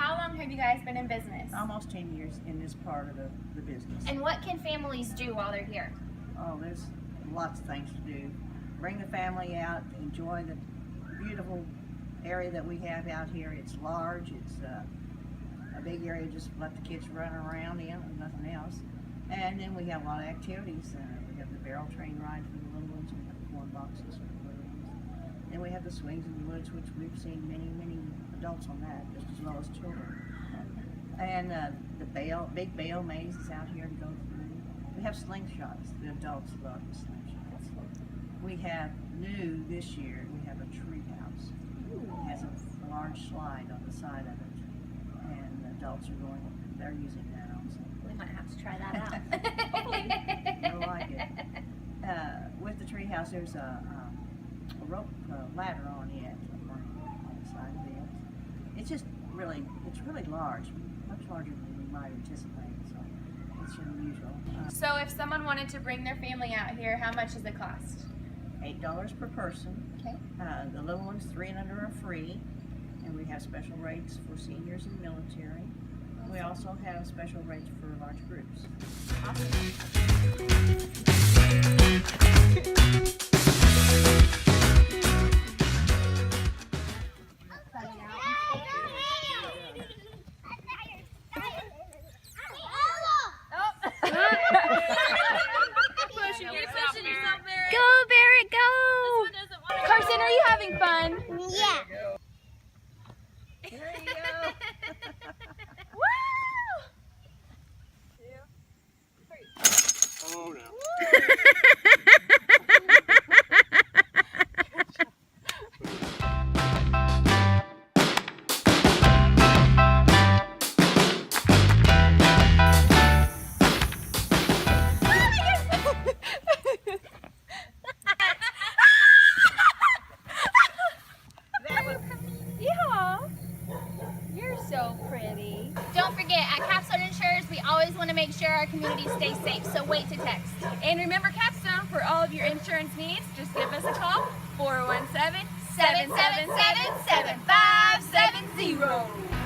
how long have you guys been in business? Almost 10 years in this part of the business. And what can families do while they're here? Oh, there's lots of things to do. Bring the family out, enjoy the beautiful area that we have out here. It's large, it's a big area, just let the kids run around in and nothing else. And then we have a lot of activities. We have the barrel train ride for the little ones, we have the corn boxes for the little ones. Then we have the swings in the woods, which we've seen many adults on that, just as well as children. And the big bale maze is out here to go through. We have slingshots. The adults love the slingshots. We have new this year, we have a tree house. It has a large slide on the side of it. And the adults are they're using that also. We might have to try that out. You'll like it. With the tree house, there's a rope ladder on it, on the side of it. It's really large, much larger than we might anticipate, so it's unusual. So if someone wanted to bring their family out here, how much does it cost? $8 per person. Okay. The little ones 3 and under are free, and we have special rates for seniors and military. We also have special rates for large groups. Go, Barrett, go! Carson, are you having fun? Yeah. There you go. Woo! Oh no. You're so pretty. Don't forget, at Capstone Insurors, we always want to make sure our community stays safe, so wait to text. And remember Capstone, for all of your insurance needs, just give us a call, 417-777-7570.